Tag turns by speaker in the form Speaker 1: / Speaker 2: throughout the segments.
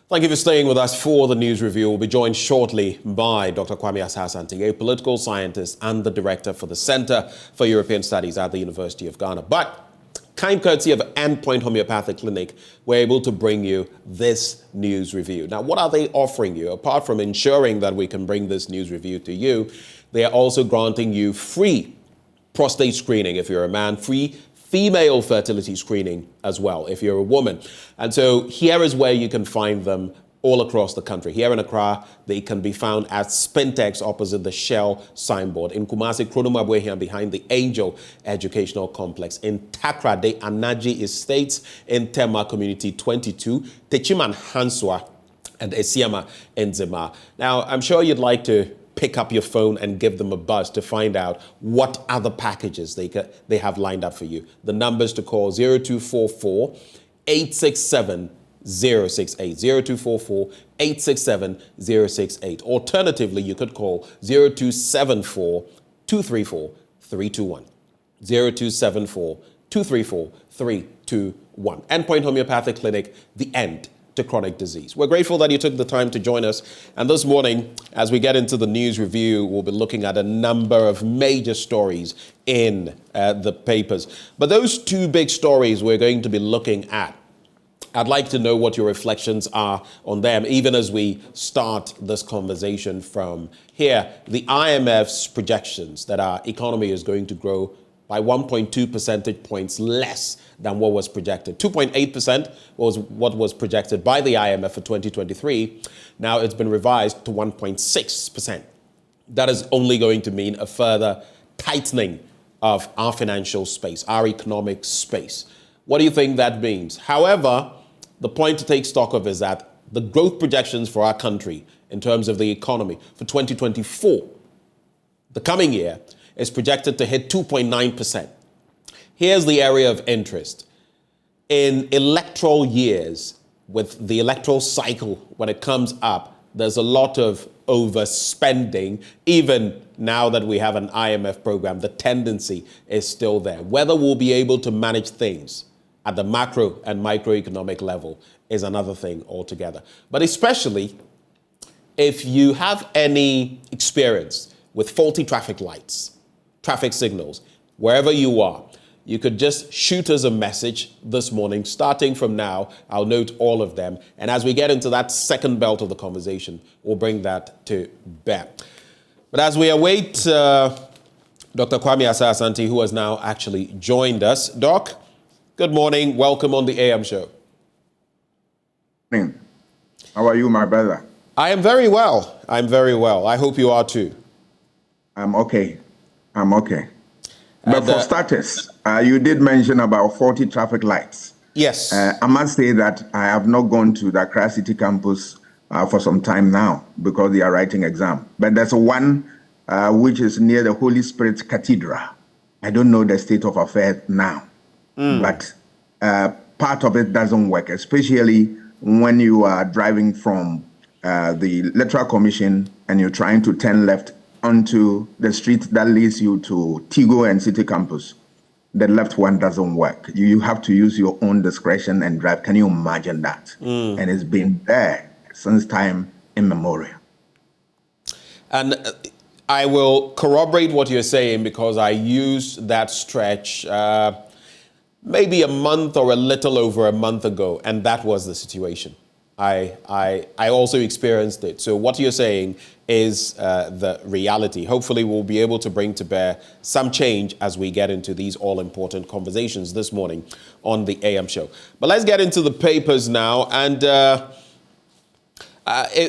Speaker 1: Thank you for staying with us for the news review. We'll be joined shortly by Dr. Kwame Asah-Asante, a political scientist and the director for the Center for European Studies at the University of Ghana. But kind courtesy of Endpoint Homeopathic Clinic, we're able to bring you this news review. Now, what are they offering you? Apart from ensuring that we can bring this news review to you, they are also granting you free prostate screening if you're a man, free female fertility screening as well if you're a woman. And so here is where you can find them all across the country. Here in Accra, they can be found at Spintex opposite the Shell signboard. In Kumasi, Kronomabwe behind the Angel Educational Complex. In Takrade, Anaji Estates, in Tema Community 22, Techiman Hanswa, and Esiama Enzima. Now, I'm sure you'd like to pick up your phone and give them a buzz to find out what other packages they have lined up for you. The numbers to call 0244 867 068, 0244 867 068. Alternatively, you could call 0274 234 321. 0274 234 321. Endpoint Homeopathic Clinic, the end to chronic disease. We're grateful that you took the time to join us. And this morning, as we get into the news review, we'll be looking at a number of major stories in the papers. But those two big stories we're going to be looking at, I'd like to know what your reflections are on them, even as we start this conversation from here. The IMF's projections that our economy is going to grow by 1.2 percentage points less than what was projected. 2.8% was what was projected by the IMF for 2023. Now it's been revised to 1.6%. That is only going to mean a further tightening of our financial space, our economic space. What do you think that means? However, the point to take stock of is that the growth projections for our country in terms of the economy for 2024, the coming year, is projected to hit 2.9%. Here's the area of interest. In electoral years, with the electoral cycle, when it comes up, there's a lot of overspending. Even now that we have an IMF program, the tendency is still there. Whether we'll be able to manage things at the macro and microeconomic level is another thing altogether. But especially if you have any experience with faulty traffic lights, traffic signals, wherever you are, you could just shoot us a message this morning. Starting from now, I'll note all of them. And as we get into that second belt of the conversation, we'll bring that to bear. But as we await Dr. Kwame Asah-Asante, who has now actually joined us. Doc, good morning. Welcome on the AM show.
Speaker 2: How are you, my brother?
Speaker 1: I am very well. I'm very well. I hope you are too.
Speaker 2: I'm okay. But for starters, you did mention about 40 traffic lights.
Speaker 1: Yes.
Speaker 2: I must say that I have not gone to the Accra City campus for some time now because they are writing exam. But there's one which is near the Holy Spirit Cathedral. I don't know the state of affairs now, but part of it doesn't work, especially when you are driving from the Electoral Commission and you're trying to turn left onto the street that leads you to Tigo and City Campus. The left one doesn't work. You have to use your own discretion and drive. Can you imagine that? And it's been there since time immemorial.
Speaker 1: And I will corroborate what you're saying because I used that stretch maybe a month or a little over a month ago, and that was the situation. I also experienced it. So what you're saying is the reality. Hopefully we'll be able to bring to bear some change as we get into these all-important conversations this morning on the AM show. But let's get into the papers now. And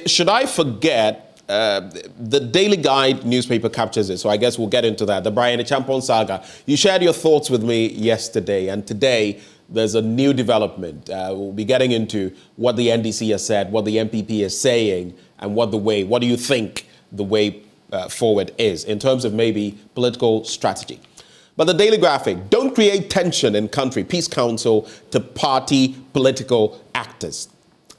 Speaker 1: should I forget, the Daily Guide newspaper captures it, so I guess we'll get into that. The Brian Acheampong saga. You shared your thoughts with me yesterday, and today there's a new development. We'll be getting into what the NDC has said, what the MPP is saying, and what do you think the way forward is in terms of maybe political strategy. But the Daily Graphic, don't create tension in country. Peace Council to party political actors.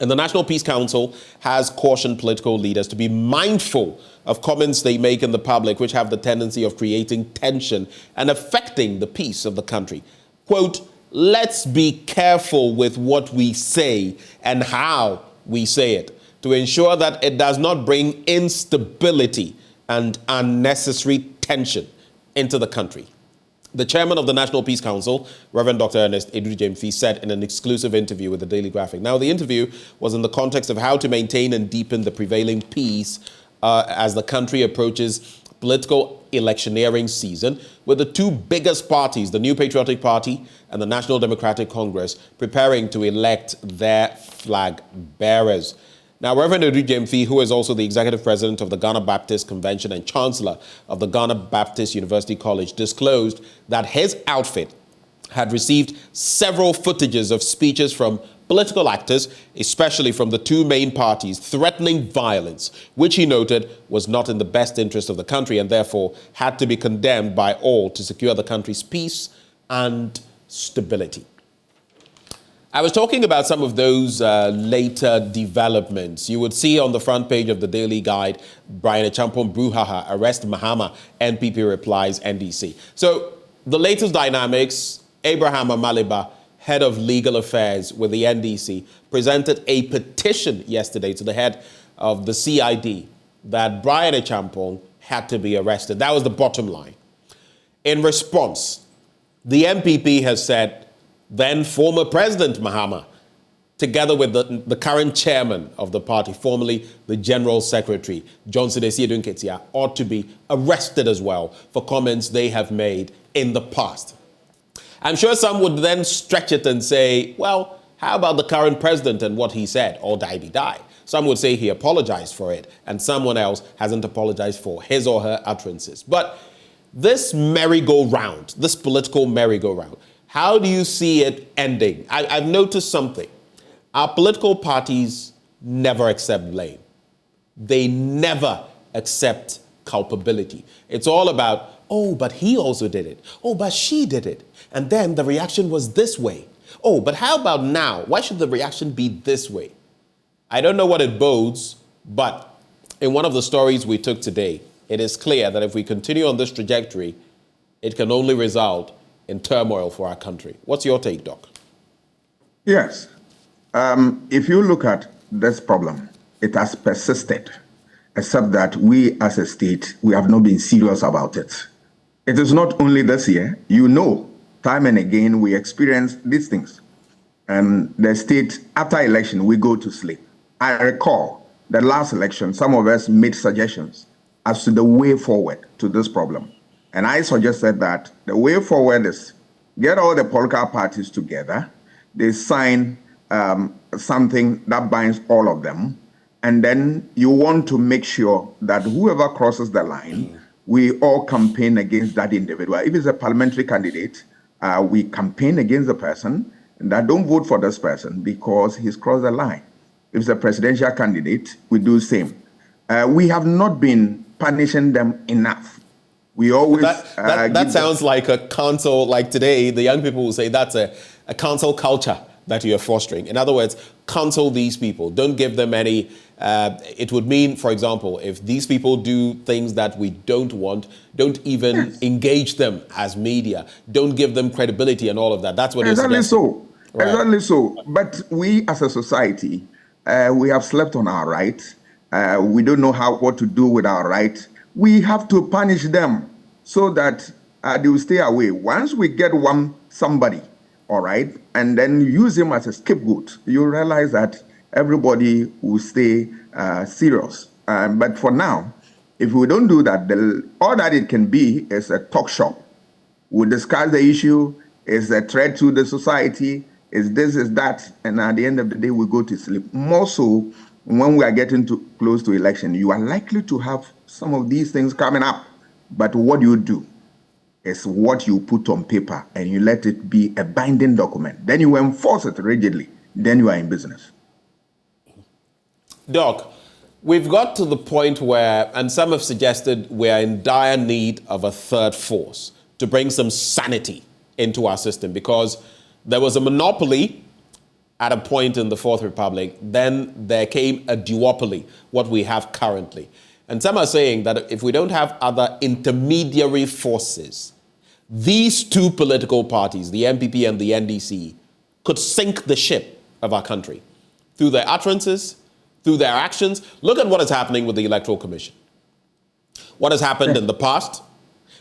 Speaker 1: And the National Peace Council has cautioned political leaders to be mindful of comments they make in the public, which have the tendency of creating tension and affecting the peace of the country. Quote, let's be careful with what we say and how we say it, to ensure that it does not bring instability and unnecessary tension into the country. The chairman of the National Peace Council, Reverend Dr. Ernest Edudzi-Dzemfi, said in an exclusive interview with the Daily Graphic. Now, the interview was in the context of how to maintain and deepen the prevailing peace as the country approaches political electioneering season, with the two biggest parties, the New Patriotic Party and the National Democratic Congress, preparing to elect their flag bearers. Now, Reverend Edudzi-Dzemfi, who is also the executive president of the Ghana Baptist Convention and chancellor of the Ghana Baptist University College, disclosed that his outfit had received several footages of speeches from political actors, especially from the two main parties, threatening violence, which he noted was not in the best interest of the country and therefore had to be condemned by all to secure the country's peace and stability. I was talking about some of those later developments. You would see on the front page of the Daily Guide, Brian Acheampong Bruhaha, arrest Mahama, NPP replies NDC. So the latest dynamics, Abraham Amaliba, head of legal affairs with the NDC, presented a petition yesterday to the head of the CID that Brian Acheampong had to be arrested. That was the bottom line. In response, the NPP has said, then former President Mahama, together with the current chairman of the party, formerly the General Secretary, Johnson Asiedu Nketia, ought to be arrested as well for comments they have made in the past. I'm sure some would then stretch it and say, well, how about the current president and what he said, or die be die? Some would say he apologized for it, and someone else hasn't apologized for his or her utterances. But this merry-go-round, this political merry-go-round, how do you see it ending? I've noticed something. Our political parties never accept blame. They never accept culpability. It's all about, oh, but he also did it. Oh, but she did it. And then the reaction was this way. Oh, but how about now? Why should the reaction be this way? I don't know what it bodes, but in one of the stories we took today, it is clear that if we continue on this trajectory, it can only result in turmoil for our country. What's your take, Doc?
Speaker 2: Yes. If you look at this problem, it has persisted, except that we as a state, we have not been serious about it. It is not only this year. You know, time and again, we experience these things. And the state, after election, we go to sleep. I recall the last election, some of us made suggestions as to the way forward to this problem. And I suggested that the way forward is get all the political parties together, they sign something that binds all of them, and then you want to make sure that whoever crosses the line, we all campaign against that individual. If it's a parliamentary candidate, we campaign against the person, and that don't vote for this person because he's crossed the line. If it's a presidential candidate, we do the same. We have not been punishing them enough. We always
Speaker 1: that sounds like a council, like today, the young people will say that's a council culture that you're fostering. In other words, counsel these people. Don't give them any, it would mean, for example, if these people do things that we don't want, don't even engage them as media. Don't give them credibility and all of that. That's what
Speaker 2: exactly so.
Speaker 1: Right.
Speaker 2: Exactly so. But we as a society, we have slept on our right. We don't know what to do with our right. We have to punish them so that they will stay away. Once we get somebody, all right, and then use him as a scapegoat, you realize that everybody will stay serious. But for now, if we don't do that, all that it can be is a talk shop. We discuss the issue, is a threat to the society, is this, is that, and at the end of the day, we go to sleep. More so, when we are getting close to election, you are likely to have some of these things coming up. But what you do is what you put on paper and you let it be a binding document. Then you enforce it rigidly. Then you are in business.
Speaker 1: Doc, we've got to the point where, and some have suggested, we're in dire need of a third force to bring some sanity into our system, because there was a monopoly at a point in the Fourth Republic. Then there came a duopoly, what we have currently. And some are saying that if we don't have other intermediary forces, these two political parties, the NPP and the NDC, could sink the ship of our country. through their utterances, through their actions. Look at what is happening with the Electoral Commission. What has happened in the past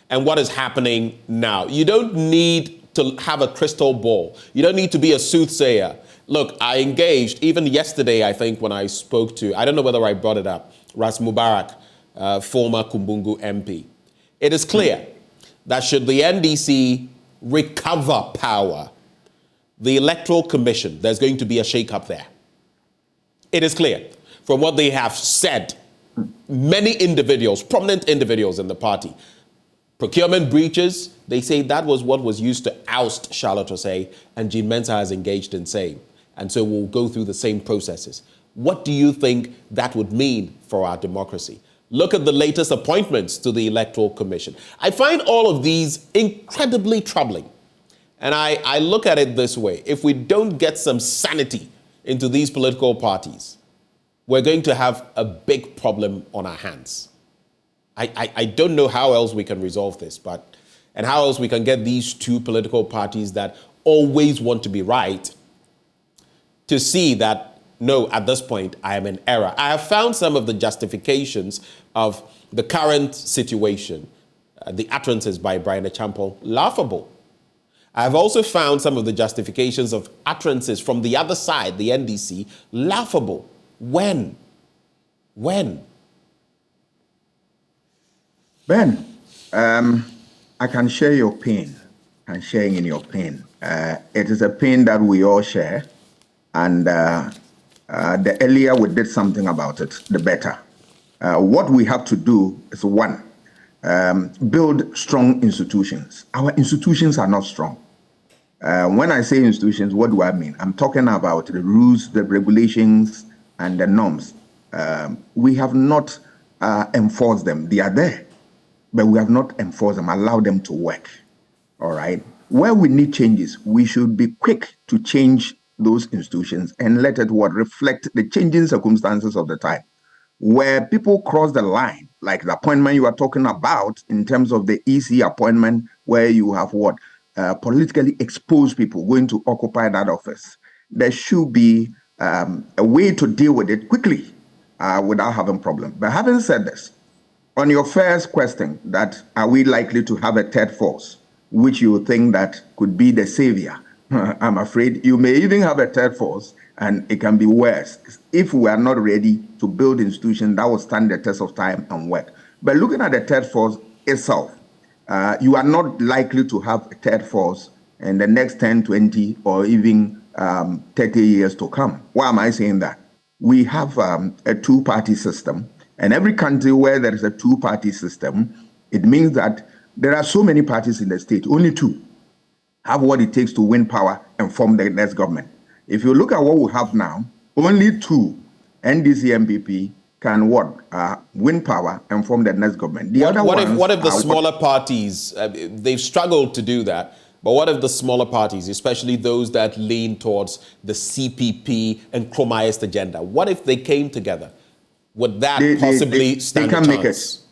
Speaker 1: and what is happening now. You don't need to have a crystal ball. You don't need to be a soothsayer. Look, I engaged, even yesterday, I think, when I spoke to, I don't know whether I brought it up, Ras Mubarak, former Kumbungu MP. It is clear that should the NDC recover power, the Electoral Commission, there's going to be a shake-up there. It is clear from what they have said, many individuals, prominent individuals in the party, procurement breaches, they say that was what was used to oust Charlotte Osei, and Jean Mensa has engaged in saying. And so we'll go through the same processes. What do you think that would mean for our democracy? Look at the latest appointments to the Electoral Commission. I find all of these incredibly troubling. And I look at it this way. If we don't get some sanity into these political parties, we're going to have a big problem on our hands. I don't know how else we can resolve this, and how else we can get these two political parties that always want to be right to see that, no, at this point, I am in error. I have found some of the justifications of the current situation, the utterances by Brian Achampong, laughable. I have also found some of the justifications of utterances from the other side, the NDC, laughable. When?
Speaker 2: Ben, I can share your pain. I'm sharing in your pain. It is a pain that we all share. And the earlier we did something about it, the better. What we have to do is, one, build strong institutions. Our institutions are not strong. When I say institutions, what do I mean? I'm talking about the rules, the regulations, and the norms. We have not enforced them. They are there, but we have not enforced them, allowed them to work. All right? Where we need changes, we should be quick to change those institutions and let it reflect the changing circumstances of the time. Where people cross the line, like the appointment you are talking about in terms of the EC appointment, where you have politically exposed people going to occupy that office, there should be a way to deal with it quickly without having problem. But having said this, on your first question, that are we likely to have a third force, which you think that could be the savior? I'm afraid you may even have a third force, and it can be worse if we are not ready to build institutions that will stand the test of time and work. But looking at the third force itself, you are not likely to have a third force in the next 10, 20, or even 30 years to come. Why am I saying that? We have a two-party system, and every country where there is a two-party system, it means that there are so many parties in the state, only two have what it takes to win power and form the next government. If you look at what we have now, only two, NDC MPP, can win power and form the next government.
Speaker 1: What if the smaller parties, they've struggled to do that, but what if the smaller parties, especially those that lean towards the CPP and Nkrumah's agenda, what if they came together? Would that possibly stand a chance?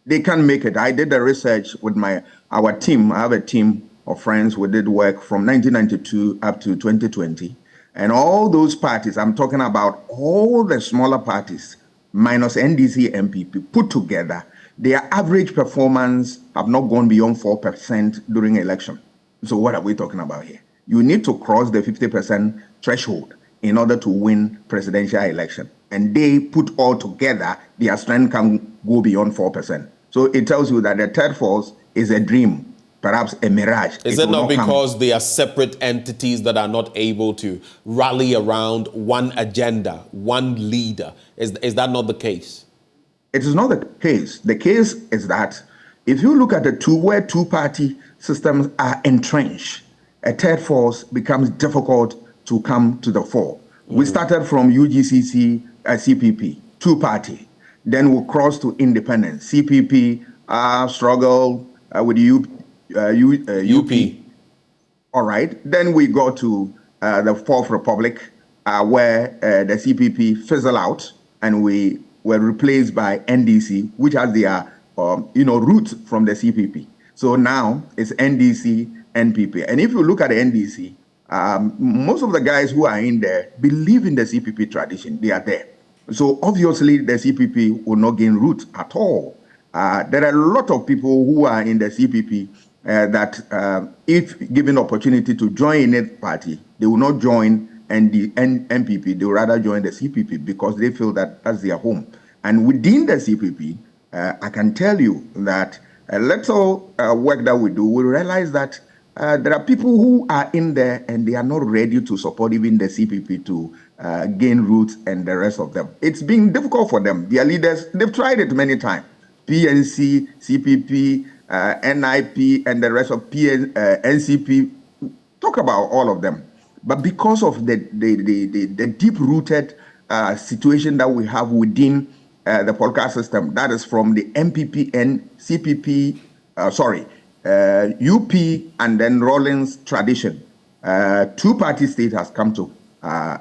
Speaker 2: They can make it. I did the research with our team. I have a team of friends. We did work from 1992 up to 2020. And all those parties, I'm talking about all the smaller parties, minus NDC MPP, put together, their average performance have not gone beyond 4% during election. So what are we talking about here? You need to cross the 50% threshold in order to win presidential election. And they put all together, their strength can go beyond 4%. So it tells you that the third force is a dream, perhaps a mirage.
Speaker 1: Is it not because they are separate entities that are not able to rally around one agenda, one leader? Is that not the case?
Speaker 2: It is not the case. The case is that if you look at where two-party systems are entrenched, a third force becomes difficult to come to the fore. We started from UGCC, CPP, two-party. Then we crossed to independence. CPP struggled with UP. All right. Then we go to the Fourth Republic, where the CPP fizzled out, and we were replaced by NDC, which has their roots from the CPP. So now it's NDC, NPP. And if you look at the NDC, Most of the guys who are in there believe in the CPP tradition. They are there. So obviously the CPP will not gain root at all. There are a lot of people who are in the CPP that if given opportunity to join any party, they will not join the NPP. They will rather join the CPP because they feel that that's their home. And within the CPP, I can tell you that little work that we do, we realize that there are people who are in there and they are not ready to support even the CPP to gain roots and the rest of them. It's been difficult for them. Their leaders, they've tried it many times. PNC, CPP, NIP, and the rest of NCP, talk about all of them. But because of the deep-rooted situation that we have within the political system, that is from the MPP and CPP, UP and then Rawlings tradition, two-party state has come to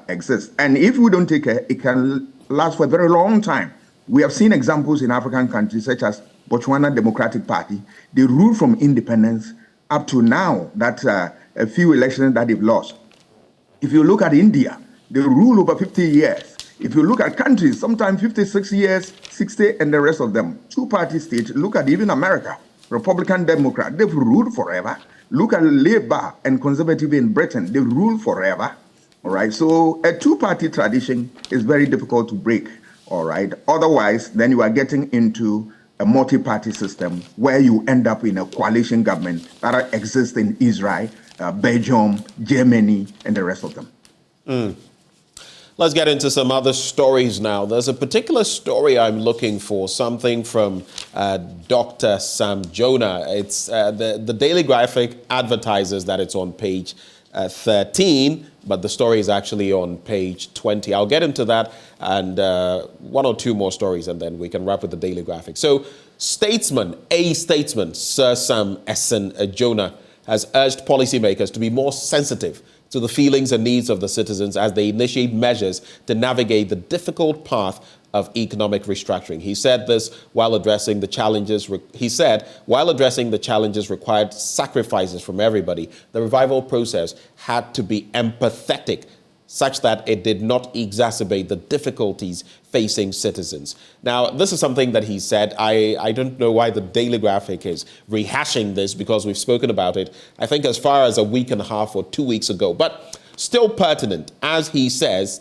Speaker 2: exist. And if we don't take care, it can last for a very long time. We have seen examples in African countries such as Botswana Democratic Party. They rule from independence up to now, that a few elections that they've lost. If you look at India, they rule over 50 years. If you look at countries, sometimes 56 years, 60, and the rest of them, two-party state. Look at even America, Republican, Democrat, they've ruled forever. Look at Labour and Conservative in Britain, they rule forever. All right, so a two-party tradition is very difficult to break. All right, otherwise, then you are getting into a multi-party system where you end up in a coalition government that exists in Israel, Belgium, Germany, and the rest of them.
Speaker 1: Let's get into some other stories now. There's a particular story I'm looking for, something from Dr. Sam Jonah. It's the Daily Graphic advertises that it's on page 13, but the story is actually on page 20. I'll get into that and one or two more stories, and then we can wrap with the Daily Graphic. So, statesman, Sir Sam Essen Jonah, has urged policymakers to be more sensitive to the feelings and needs of the citizens as they initiate measures to navigate the difficult path of economic restructuring. He said this while addressing the challenges. Required sacrifices from everybody. The revival process had to be empathetic, such that it did not exacerbate the difficulties facing citizens. Now, this is something that he said. I don't know why the Daily Graphic is rehashing this, because we've spoken about it, I think, as far as a week and a half or 2 weeks ago, but still pertinent, as he says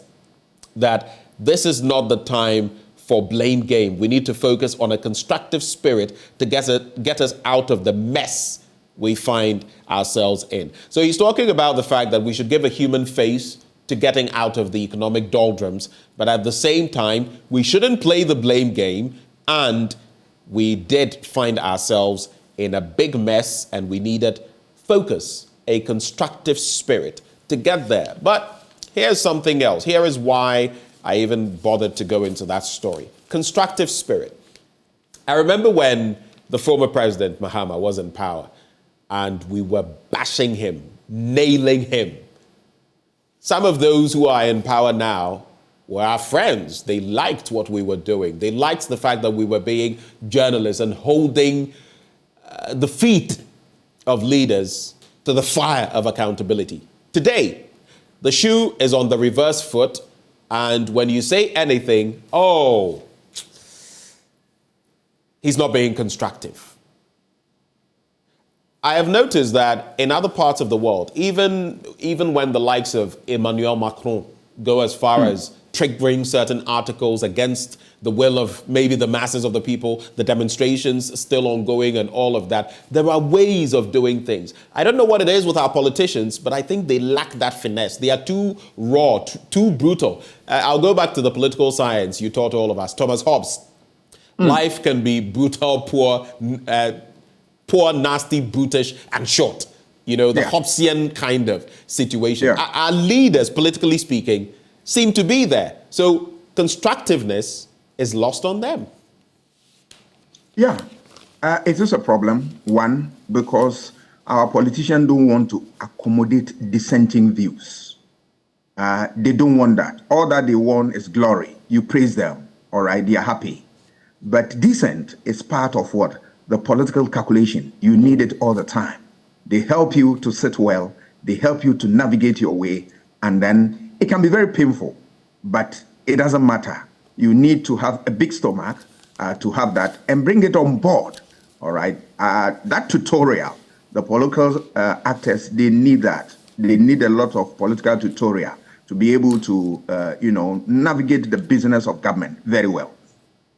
Speaker 1: that this is not the time for blame game. We need to focus on a constructive spirit to get us out of the mess we find ourselves in. So he's talking about the fact that we should give a human face to getting out of the economic doldrums, but at the same time, we shouldn't play the blame game, and we did find ourselves in a big mess, and we needed focus, a constructive spirit to get there. But here's something else. Here is why I even bothered to go into that story. Constructive spirit. I remember when the former president, Mahama, was in power, and we were bashing him, nailing him. Some of those who are in power now were our friends. They liked what we were doing. They liked the fact that we were being journalists and holding the feet of leaders to the fire of accountability. Today, the shoe is on the reverse foot, and when you say anything, he's not being constructive. I have noticed that in other parts of the world, even when the likes of Emmanuel Macron go as far as triggering certain articles against the will of maybe the masses of the people, the demonstrations still ongoing and all of that, there are ways of doing things. I don't know what it is with our politicians, but I think they lack that finesse. They are too raw, too brutal. I'll go back to the political science you taught all of us. Thomas Hobbes. Life can be brutal, poor, nasty, brutish, and short. The Hobbesian kind of situation.
Speaker 2: Yeah.
Speaker 1: Our leaders, politically speaking, seem to be there. So constructiveness is lost on them.
Speaker 2: Yeah, it is a problem. One, because our politicians don't want to accommodate dissenting views. They don't want that. All that they want is glory. You praise them, all right, they are happy. But dissent is part of what? The political calculation. You need it all the time. They help you to sit well They help you to navigate your way, and then it can be very painful, but it doesn't matter. You need to have a big stomach to have that and bring it on board. All right. That tutorial, the political actors, they need that. They need a lot of political tutorial to be able to, navigate the business of government very well.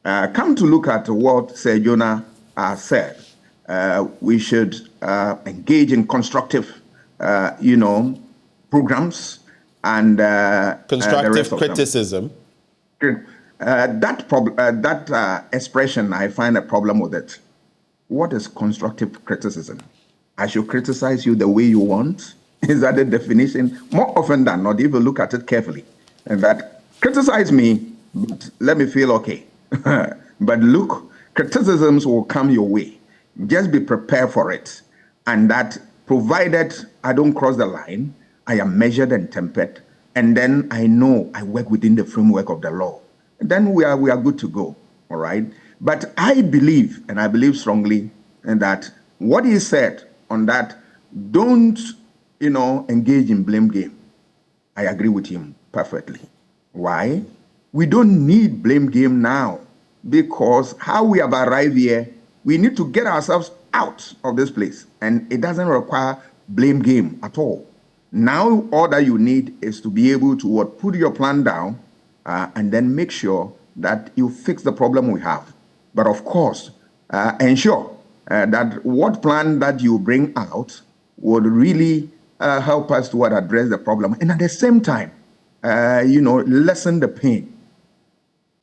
Speaker 2: Come to look at what Sir Jonah said. We should engage in constructive, programs and
Speaker 1: constructive criticism.
Speaker 2: That expression, I find a problem with it. What is constructive criticism? I should criticize you the way you want? Is that the definition? More often than not, if you look at it carefully, and that criticize me, but let me feel okay. But look, criticisms will come your way. Just be prepared for it. And that provided I don't cross the line, I am measured and tempered, and then I know I work within the framework of the law. And then we are good to go. All right. But I believe, and I believe strongly, in that what he said on that, don't, engage in blame game. I agree with him perfectly. Why? We don't need blame game now, because how we have arrived here, we need to get ourselves out of this place, and it doesn't require blame game at all. Now, all that you need is to be able to put your plan down and then make sure that you fix the problem we have. But of course, ensure that what plan that you bring out would really help us to address the problem, and at the same time, lessen the pain.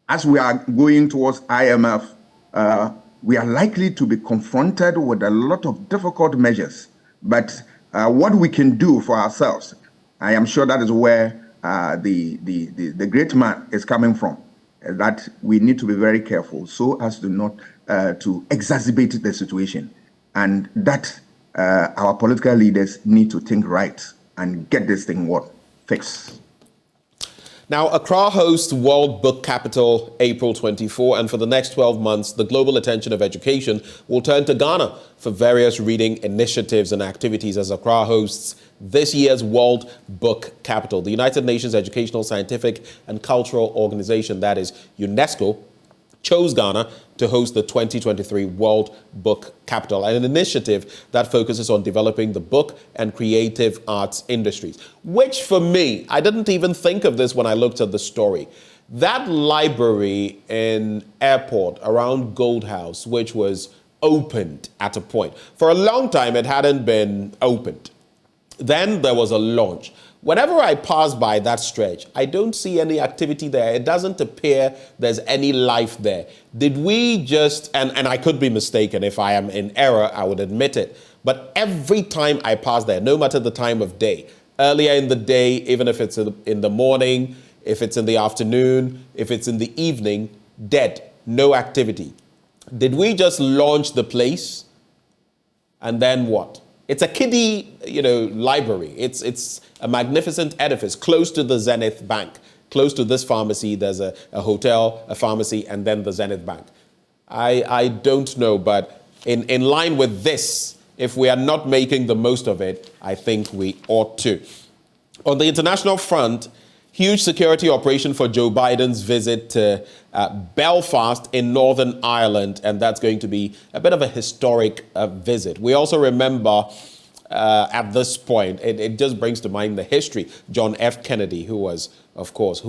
Speaker 2: As we are going towards IMF, we are likely to be confronted with a lot of difficult measures. But what we can do for ourselves, I am sure that is where the great man is coming from, that we need to be very careful so as to not to exacerbate the situation, and that our political leaders need to think right and get this thing fixed.
Speaker 1: Now, Accra hosts World Book Capital April 24, and for the next 12 months, the global attention of education will turn to Ghana for various reading initiatives and activities as Accra hosts this year's World Book Capital. The United Nations Educational, Scientific and Cultural Organization, that is UNESCO, chose Ghana to host the 2023 World Book Capital, an initiative that focuses on developing the book and creative arts industries, which for me, I didn't even think of this when I looked at the story. That library in Airport around Gold House, which was opened at a point. For a long time, it hadn't been opened. Then there was a launch. Whenever I pass by that stretch, I don't see any activity there. It doesn't appear there's any life there. Did we just, and I could be mistaken, if I am in error, I would admit it. But every time I pass there, no matter the time of day, earlier in the day, even if it's in the morning, if it's in the afternoon, if it's in the evening, dead, no activity. Did we just launch the place and then what? It's a kiddie, library. It's a magnificent edifice close to the Zenith Bank. Close to this pharmacy, there's a hotel, a pharmacy, and then the Zenith Bank. I don't know, but in line with this, if we are not making the most of it, I think we ought to. On the international front, huge security operation for Joe Biden's visit to Belfast in Northern Ireland, and that's going to be a bit of a historic visit. We also remember at this point, it just brings to mind the history. John F. Kennedy, who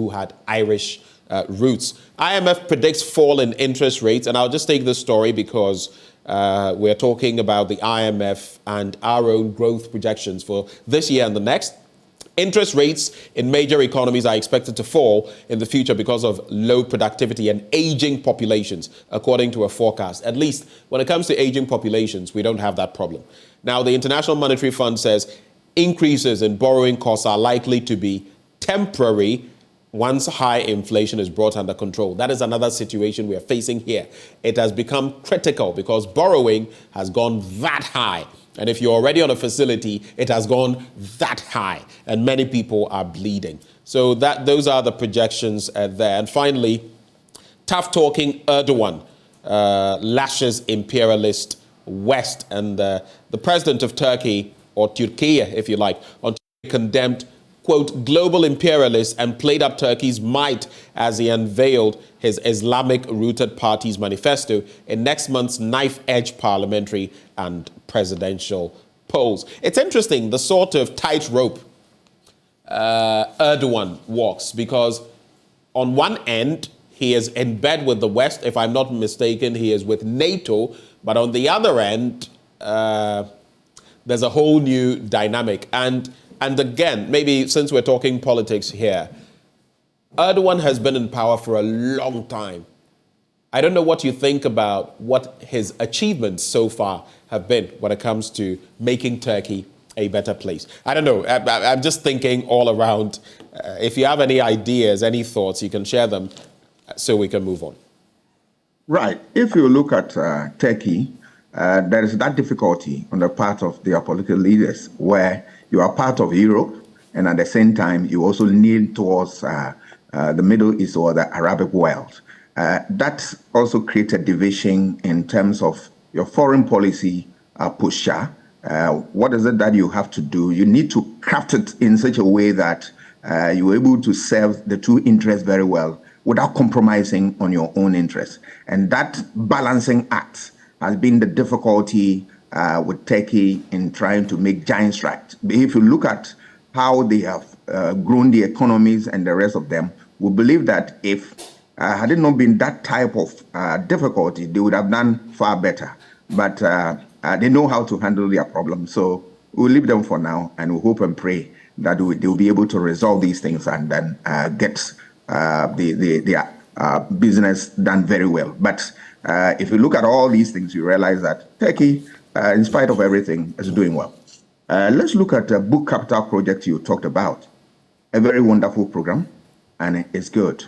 Speaker 1: had Irish roots. IMF predicts fall in interest rates, and I'll just take this story because we're talking about the IMF and our own growth projections for this year and the next. Interest rates in major economies are expected to fall in the future because of low productivity and aging populations, according to a forecast. At least when it comes to aging populations, we don't have that problem. Now, the International Monetary Fund says increases in borrowing costs are likely to be temporary once high inflation is brought under control. That is another situation we are facing here. It has become critical because borrowing has gone that high. And if you're already on a facility, it has gone that high, and many people are bleeding. So those are the projections there. And finally, tough-talking Erdogan lashes imperialist West, and the president of Turkey or Turkey, if you like, on condemned, quote, global imperialists and played up Turkey's might as he unveiled his Islamic-rooted party's manifesto in next month's knife-edge parliamentary and presidential polls. It's interesting, the sort of tightrope Erdogan walks, because on one end, he is in bed with the West. If I'm not mistaken, he is with NATO. But on the other end, there's a whole new dynamic. And again, maybe since we're talking politics here, Erdogan has been in power for a long time. I don't know what you think about what his achievements so far have been when it comes to making Turkey a better place. I don't know. I'm just thinking all around. If you have any ideas, any thoughts, you can share them so we can move on.
Speaker 2: Right. If you look at Turkey, there is that difficulty on the part of their political leaders where you are part of Europe and at the same time you also lean towards the Middle East or the Arabic world. That also creates a division in terms of your foreign policy posture. What is it that you have to do? You need to craft it in such a way that you're able to serve the two interests very well without compromising on your own interests. And that balancing act has been the difficulty with Turkey in trying to make giant strides. If you look at how they have grown the economies and the rest of them, we believe that if had it not been that type of difficulty, they would have done far better. But they know how to handle their problems. So we'll leave them for now, and we hope and pray that they'll be able to resolve these things and then get the business done very well. But if you look at all these things, you realize that Turkey, in spite of everything, is doing well. Let's look at the Book Capital project you talked about. A very wonderful program, and it's good.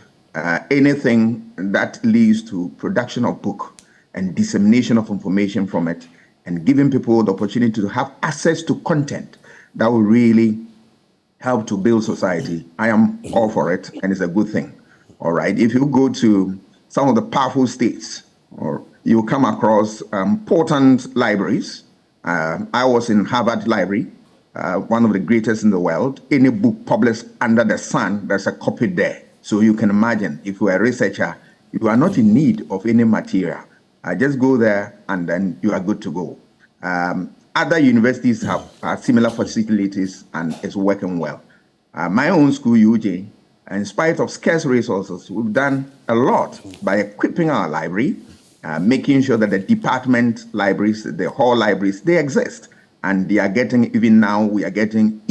Speaker 2: Anything that leads to production of book and dissemination of information from it and giving people the opportunity to have access to content that will really help to build society, I am all for it, and it's a good thing. All right. If you go to some of the powerful states, or you come across important libraries. I was in Harvard Library, one of the greatest in the world. Any book published under the sun, there's a copy there. So you can imagine, if you are a researcher, you are not in need of any material. Just go there and then you are good to go. Other universities have similar facilities and it's working well. My own school, UJ, in spite of scarce resources, we've done a lot by equipping our library, making sure that the department libraries, the hall libraries, they exist. And they are getting, even now, we are getting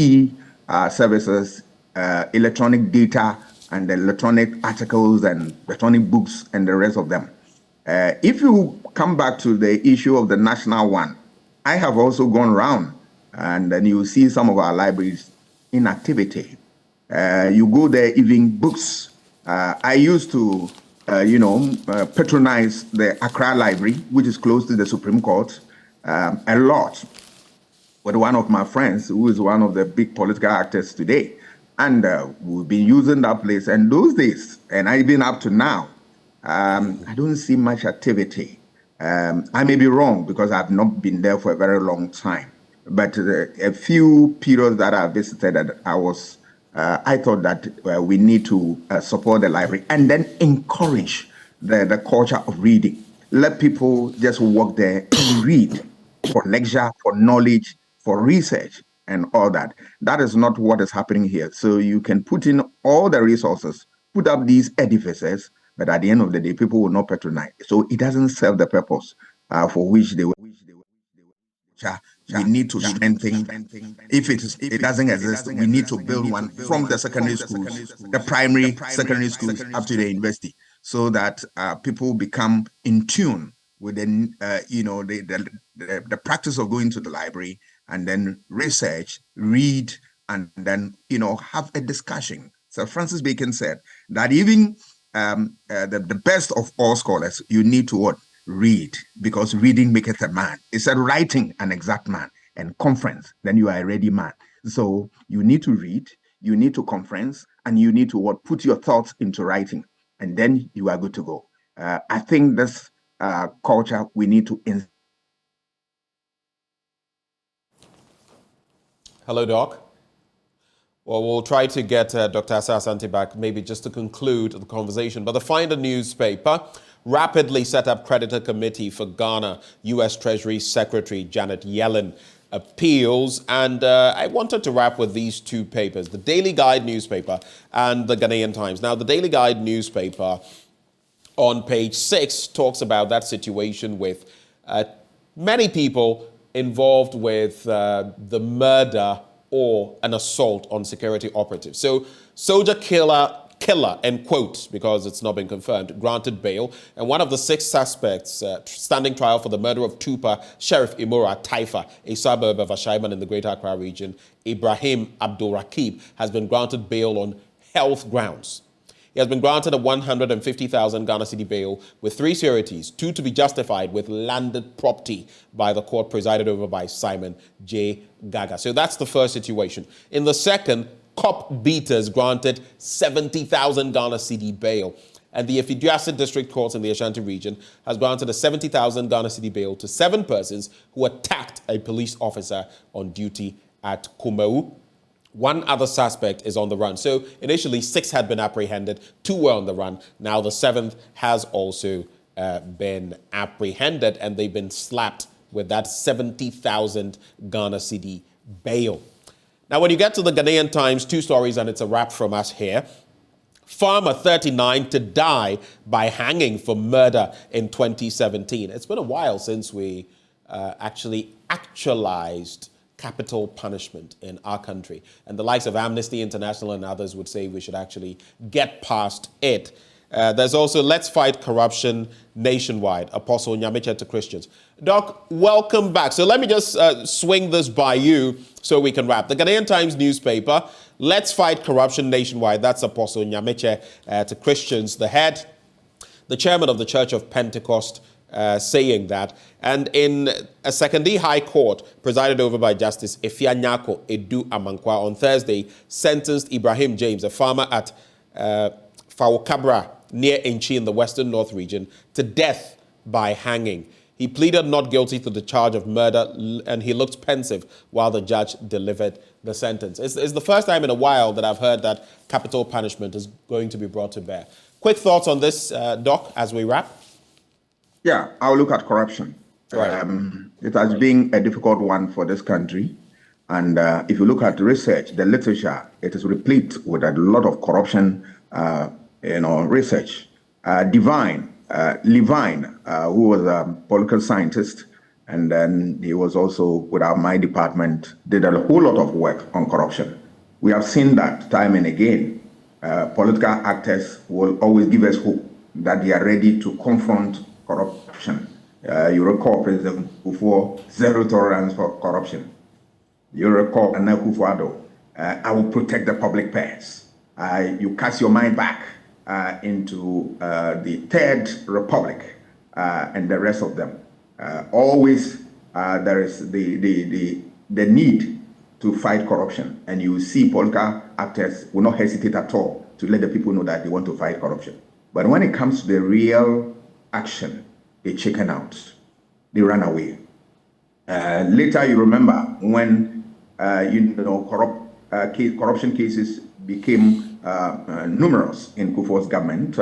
Speaker 2: services, electronic data, and the electronic articles and electronic books and the rest of them. If you come back to the issue of the national one, I have also gone around and then you see some of our libraries in activity. You go there, even books. I used to, patronize the Accra Library, which is close to the Supreme Court, a lot with one of my friends who is one of the big political actors today. And we've been using that place. And those days, and even up to now, I don't see much activity. I may be wrong because I've not been there for a very long time. But a few periods that I visited, I thought that we need to support the library and then encourage the culture of reading. Let people just walk there and read for leisure, for knowledge, for research, and all that. That is not what is happening here. So you can put in all the resources, put up these edifices, but at the end of the day, people will not patronize. So it doesn't serve the purpose for which they were. We need to strengthen. If it doesn't exist, we need to build one from the secondary schools, the primary secondary schools up to the university, so that people become in tune with the practice of going to the library and then research, read, and then have a discussion. So Francis Bacon said that even the best of all scholars, you need to what? Read, because reading maketh a man. It said writing an exact man, and conference, then you are a ready man. So you need to read, you need to conference, and you need to what? Put your thoughts into writing, and then you are good to go. I think this culture we need to
Speaker 1: Hello, Doc. Well, we'll try to get Dr. Asa Asante back, maybe just to conclude the conversation. But the Finder newspaper rapidly set up creditor committee for Ghana. U.S. Treasury Secretary Janet Yellen appeals. And I wanted to wrap with these two papers, the Daily Guide newspaper and the Ghanaian Times. Now, the Daily Guide newspaper on page 6 talks about that situation with many people involved with the murder or an assault on security operatives. So, soldier killer, end quote, because it's not been confirmed, granted bail. And one of the 6 suspects standing trial for the murder of Tupa Sheriff Imura Taifa, a suburb of Ashaiman in the Greater Accra region, Ibrahim Abdul Rakib, has been granted bail on health grounds. He has been granted a 150,000 Ghana cedi bail with 3 sureties, 2 to be justified with landed property by the court presided over by Simon J. Gaga. So that's the first situation. In the second, cop beaters granted 70,000 Ghana cedi bail. And the Ifiduase District Court in the Ashanti region has granted a 70,000 Ghana cedi bail to 7 persons who attacked a police officer on duty at Kumau. 1 other suspect is on the run. So initially 6 had been apprehended, 2 were on the run. Now the 7th has also been apprehended, and they've been slapped with that 70,000 Ghana cedi bail. Now when you get to the Ghanaian Times, 2 stories, and it's a wrap from us here. Farmer 39 to die by hanging for murder in 2017. It's been a while since we actualized capital punishment in our country. And the likes of Amnesty International and others would say we should actually get past it. There's also Let's Fight Corruption Nationwide, Apostle Nyamiche to Christians. Doc, welcome back. So let me just swing this by you so we can wrap. The Ghanaian Times newspaper, Let's Fight Corruption Nationwide, that's Apostle Nyamiche to Christians, the chairman of the Church of Pentecost, saying that. And in a secondary high court presided over by Justice Efia Nyako Edu Amankwa on Thursday sentenced Ibrahim James, a farmer at Fawokabra near Enchi in the Western North region, to death by hanging. He pleaded not guilty to the charge of murder, and he looked pensive while the judge delivered the sentence. It's the first time in a while that I've heard that capital punishment is going to be brought to bear. Quick thoughts on this, Doc, as we wrap?
Speaker 2: Yeah, I'll look at corruption.
Speaker 1: Right.
Speaker 2: It has been a difficult one for this country. And if you look at research, the literature, it is replete with a lot of corruption, research. Levine, who was a political scientist, and then he was also with my department, did a whole lot of work on corruption. We have seen that time and again. Political actors will always give us hope that they are ready to confront corruption. You recall President Kufuor, 0 tolerance for corruption. You recall Nana Akufo-Addo, I will protect the public purse. You cast your mind back into the Third Republic and the rest of them. Always there is the need to fight corruption, and you see political actors will not hesitate at all to let the people know that they want to fight corruption. But when it comes to the real action, they chicken out, they run away. Later, you remember when corruption cases became numerous in Kufuor's government.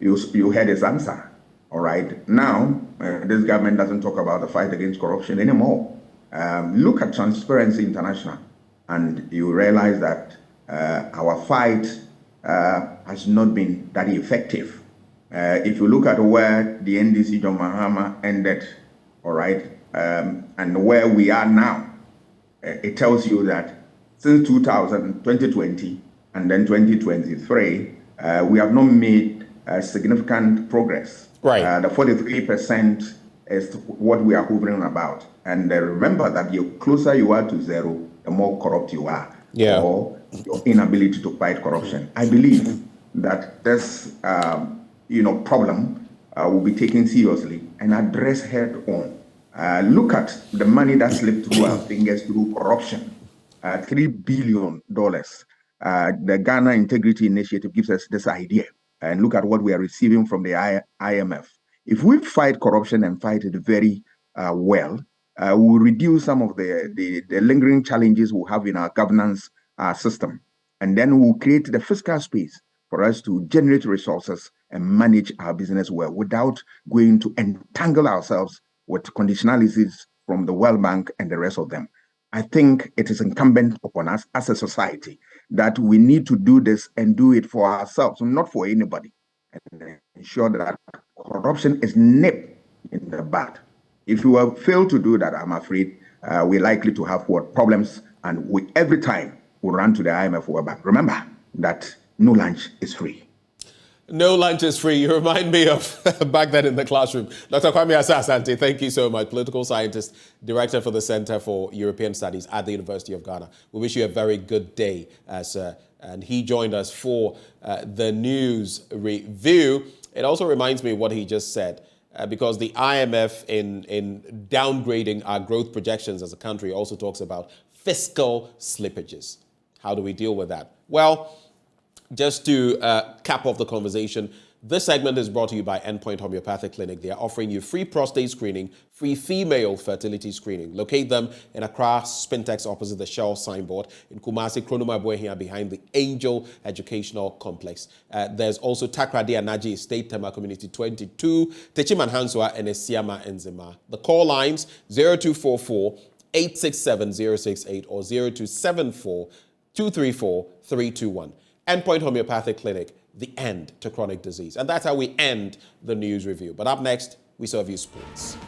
Speaker 2: You heard his answer. All right. Now, this government doesn't talk about the fight against corruption anymore. Look at Transparency International, and you realize that our fight has not been that effective. If you look at where the NDC John Mahama ended, all right, and where we are now, it tells you that since 2020, and then 2023, we have not made significant progress.
Speaker 1: Right.
Speaker 2: The 43% is what we are hovering about. And remember that the closer you are to 0, the more corrupt you are.
Speaker 1: Yeah.
Speaker 2: Or your inability to fight corruption. I believe that this problem will be taken seriously and addressed head on. Look at the money that slipped through our fingers through corruption. $3 billion. The Ghana Integrity Initiative gives us this idea. And look at what we are receiving from the IMF. If we fight corruption and fight it very well, will reduce some of the lingering challenges we have in our governance system. And then we'll create the fiscal space for us to generate resources and manage our business well without going to entangle ourselves with conditionalities from the World Bank and the rest of them. I think it is incumbent upon us as a society that we need to do this and do it for ourselves, not for anybody, and ensure that corruption is nipped in the bud. If you fail to do that, I'm afraid we're likely to have problems, and every time we run to the IMF World Bank. Remember that no lunch is free.
Speaker 1: No lunch is free. You remind me of back then in the classroom. Dr. Kwame Asah-Asante, thank you so much. Political scientist, director for the Center for European Studies at the University of Ghana. We wish you a very good day, sir. And he joined us for the news review. It also reminds me of what he just said, because the IMF, in downgrading our growth projections as a country, also talks about fiscal slippages. How do we deal with that? Well, just to cap off the conversation, this segment is brought to you by Endpoint Homeopathic Clinic. They are offering you free prostate screening, free female fertility screening. Locate them in Accra, Spintex opposite the Shell signboard, in Kumasi, Kronoma Buehia behind the Angel Educational Complex. There's also Takrady Anaji Estate, Tema Community 22, Techiman Hanswa, and Esiama Enzima. The call lines 0244 867 068 or 0274 234 321. Endpoint Homeopathic Clinic, the end to chronic disease. And that's how we end the news review. But up next, we serve you sports.